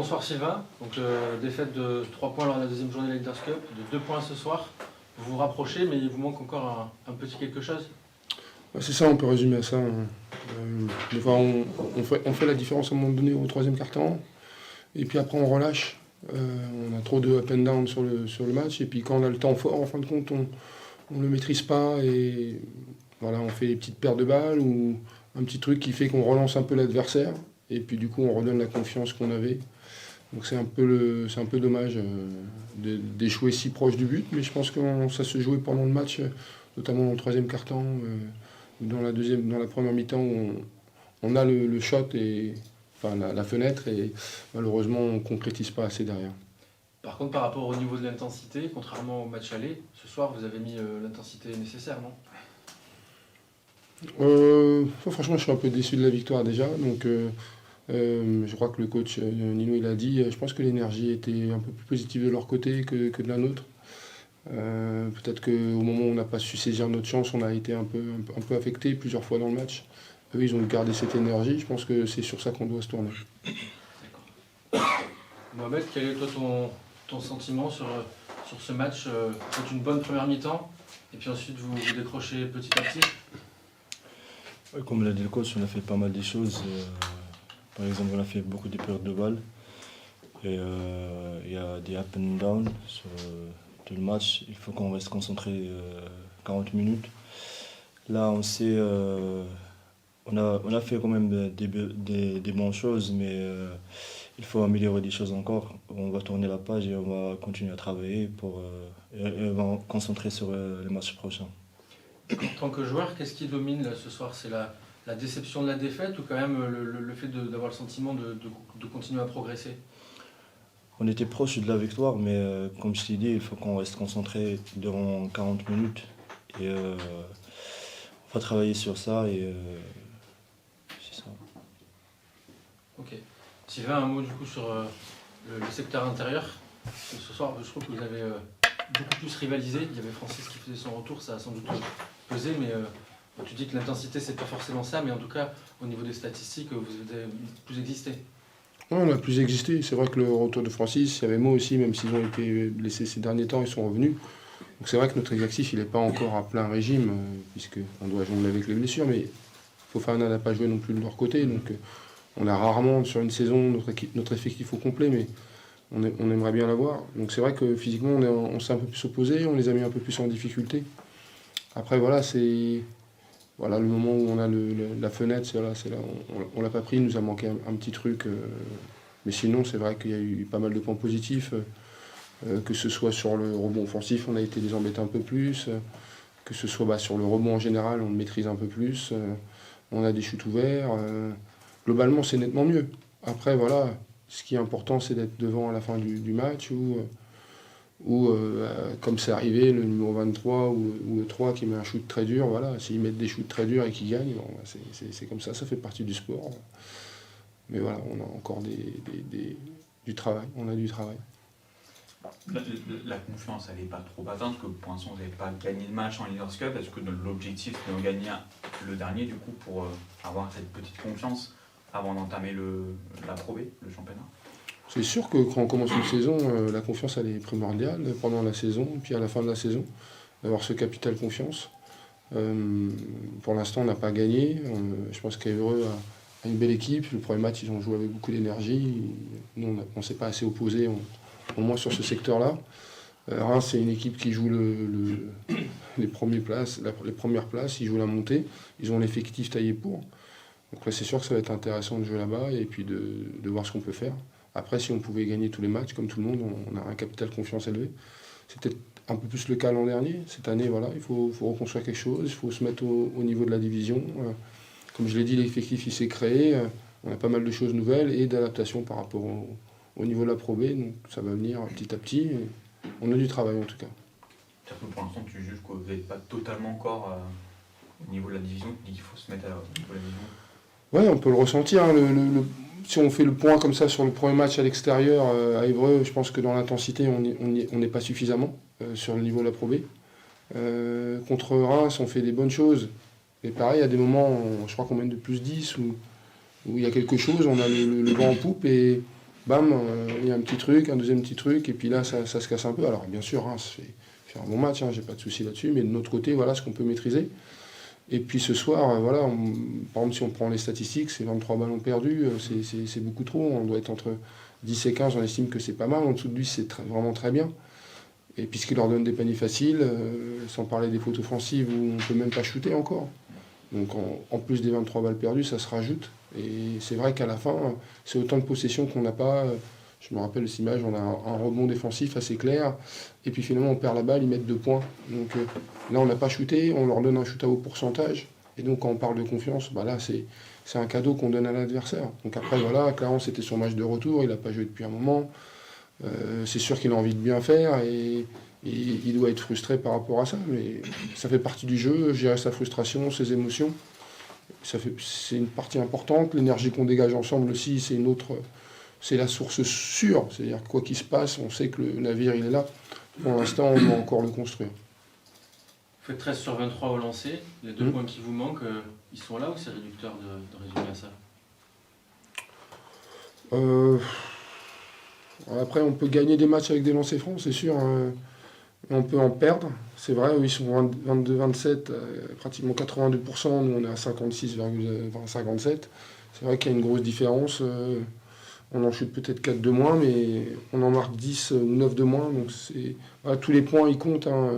bonsoir Sylvain. Donc défaite de 3 points lors de la deuxième journée de la Leaders Cup, de 2 points ce soir. Vous vous rapprochez, mais il vous manque encore un petit quelque chose. C'est ça, on peut résumer à ça. Des fois, on fait la différence à un moment donné au troisième quart-temps, et puis après on relâche. On a trop de up and down sur le match, et puis quand on a le temps fort, en fin de compte, on ne le maîtrise pas, et voilà, on fait des petites paires de balles, ou un petit truc qui fait qu'on relance un peu l'adversaire, et puis du coup on redonne la confiance qu'on avait. Donc c'est un peu dommage d'échouer si proche du but, mais je pense que ça se jouait pendant le match, notamment dans le troisième quart-temps, dans la première mi-temps où on a le shot et enfin la fenêtre, et malheureusement on ne concrétise pas assez derrière. Par contre, par rapport au niveau de l'intensité, contrairement au match aller, ce soir vous avez mis l'intensité nécessaire, non? Franchement, je suis un peu déçu de la victoire déjà. Donc, je crois que le coach Nino il a dit, je pense que l'énergie était un peu plus positive de leur côté que de la nôtre. Peut-être qu'au moment où on n'a pas su saisir notre chance, on a été un peu affecté plusieurs fois dans le match. Eux, ils ont gardé cette énergie. Je pense que c'est sur ça qu'on doit se tourner. Mohamed, quel est toi ton sentiment sur ce match? C'est une bonne première mi-temps, et puis ensuite vous décrochez petit à petit. Ouais, comme l'a dit le coach, on a fait pas mal de choses. Par exemple, on a fait beaucoup de pertes de balles. Et il y a des up and down sur tout le match. Il faut qu'on reste concentré 40 minutes. Là, on sait, on a fait quand même des bonnes choses, mais il faut améliorer des choses encore. On va tourner la page et on va continuer à travailler et on va concentrer sur les matchs prochains. En tant que joueur, qu'est-ce qui domine là, ce soir? C'est la déception de la défaite, ou quand même le fait d'avoir le sentiment de continuer à progresser? On était proche de la victoire, mais comme je t'ai dit, il faut qu'on reste concentré durant 40 minutes. Et on va travailler sur ça, et c'est ça. Ok. Sylvain, un mot du coup sur le secteur intérieur. Ce soir, je trouve que vous avez beaucoup plus rivalisé. Il y avait Francis qui faisait son retour, ça a sans doute pesé, mais tu dis que l'intensité c'est pas forcément ça, mais en tout cas au niveau des statistiques, vous avez plus existé. Ouais, on a plus existé. C'est vrai que le retour de Francis, il y avait moi aussi, même s'ils ont été blessés ces derniers temps, ils sont revenus. Donc c'est vrai que notre exercice, il n'est pas encore à plein régime, puisqu'on doit jongler avec les blessures, mais Fofana n'a pas joué non plus de leur côté. Donc on a rarement sur une saison notre effectif au complet, mais on aimerait bien l'avoir. Donc c'est vrai que physiquement, on s'est un peu plus opposé, on les a mis un peu plus en difficulté. Après, voilà, c'est le moment où on a la fenêtre, c'est là, on l'a pas pris, il nous a manqué un petit truc. Mais sinon, c'est vrai qu'il y a eu pas mal de points positifs, que ce soit sur le rebond offensif, on a été les embêter un peu plus, que ce soit sur le rebond en général, on le maîtrise un peu plus, on a des chutes ouverts. Globalement, c'est nettement mieux. Après, voilà, ce qui est important, c'est d'être devant à la fin du match, ou comme c'est arrivé, le numéro 23 ou le 3 qui met un shoot très dur, voilà, s'ils mettent des shoots très durs et qu'ils gagnent, bon, c'est comme ça fait partie du sport. Mais voilà, on a encore du travail, on a du travail. La confiance, elle n'est pas trop atteinte, parce que pour l'instant, vous n'avez pas gagné de match en Leaders Cup. Est-ce que l'objectif, c'est de gagner le dernier, du coup, pour avoir cette petite confiance avant d'entamer la Pro B, le championnat? C'est sûr que quand on commence une saison, la confiance, elle est primordiale pendant la saison, et puis à la fin de la saison, d'avoir ce capital confiance. Pour l'instant, on n'a pas gagné. Je pense qu'Evreux a une belle équipe. Le premier match, ils ont joué avec beaucoup d'énergie. Nous, on ne s'est pas assez opposé, au moins sur ce secteur-là. Reims, c'est une équipe qui joue les premières places, ils jouent la montée. Ils ont l'effectif taillé pour. Donc là, c'est sûr que ça va être intéressant de jouer là-bas et puis de voir ce qu'on peut faire. Après, si on pouvait gagner tous les matchs, comme tout le monde, on a un capital confiance élevé. C'était un peu plus le cas l'an dernier. Cette année, voilà, il faut reconstruire quelque chose, il faut se mettre au niveau de la division. Comme je l'ai dit, l'effectif il s'est créé. On a pas mal de choses nouvelles et d'adaptation par rapport au niveau de la Pro B. Donc ça va venir petit à petit. On a du travail en tout cas. C'est-à-dire que pour l'instant, tu juges que vous n'êtes pas totalement encore au niveau de la division, tu dis qu'il faut se mettre au niveau de la division? Ouais, on peut le ressentir. Si on fait le point comme ça sur le premier match à l'extérieur à Évreux, je pense que dans l'intensité, on n'est pas suffisamment sur le niveau de la Pro B. Contre Reims, on fait des bonnes choses. Et pareil, à des moments, je crois qu'on mène de plus 10, où il y a quelque chose, on a le vent en poupe et bam, il y a un petit truc, un deuxième petit truc, et puis là, ça se casse un peu. Alors, bien sûr, hein, fait un bon match, hein, j'ai pas de souci là-dessus, mais de notre côté, voilà ce qu'on peut maîtriser. Et puis ce soir, voilà, par exemple, si on prend les statistiques, c'est 23 ballons perdus, c'est beaucoup trop. On doit être entre 10 et 15, on estime que c'est pas mal. En dessous de lui, c'est vraiment très bien. Et puis ce qui leur donne des paniers faciles, sans parler des fautes offensives où on ne peut même pas shooter encore. Donc en plus des 23 balles perdues, ça se rajoute. Et c'est vrai qu'à la fin, c'est autant de possessions qu'on n'a pas. Je me rappelle cette image, on a un rebond défensif assez clair. Et puis finalement, on perd la balle, ils mettent 2 points. Donc là, on n'a pas shooté, on leur donne un shoot à haut pourcentage. Et donc quand on parle de confiance, bah là, c'est un cadeau qu'on donne à l'adversaire. Donc après, voilà, Clarence, c'était son match de retour, il n'a pas joué depuis un moment. C'est sûr qu'il a envie de bien faire et il doit être frustré par rapport à ça. Mais ça fait partie du jeu, gérer sa frustration, ses émotions. C'est une partie importante. L'énergie qu'on dégage ensemble aussi, c'est la source sûre. C'est-à-dire que quoi qu'il se passe, on sait que le navire, il est là. Pour l'instant, on doit encore le construire. Vous faites 13 sur 23 au lancer. Les 2 points qui vous manquent, ils sont là ou c'est réducteur de résumer à ça? Après, on peut gagner des matchs avec des lancers francs, c'est sûr. On peut en perdre. C'est vrai, ils sont 22-27, pratiquement 82%. Nous, on est à 56,57. C'est vrai qu'il y a une grosse différence. On en chute peut-être 4 de moins, mais on en marque 10 ou 9 de moins. Donc voilà, tous les points, ils comptent. Hein.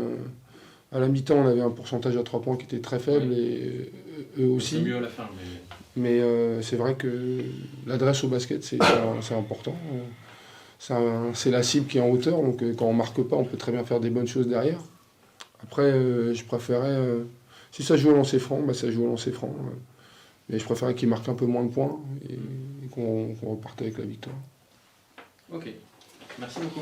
À la mi-temps, on avait un pourcentage à 3 points qui était très faible, et eux aussi. C'est mieux à la fin. Mais c'est vrai que l'adresse au basket, c'est important. C'est la cible qui est en hauteur, donc quand on ne marque pas, on peut très bien faire des bonnes choses derrière. Après, je préférais, si ça joue au lancer franc, bah, ça joue au lancer franc. Mais je préférais qu'ils marquent un peu moins de points et qu'on reparte avec la victoire. Ok, merci beaucoup.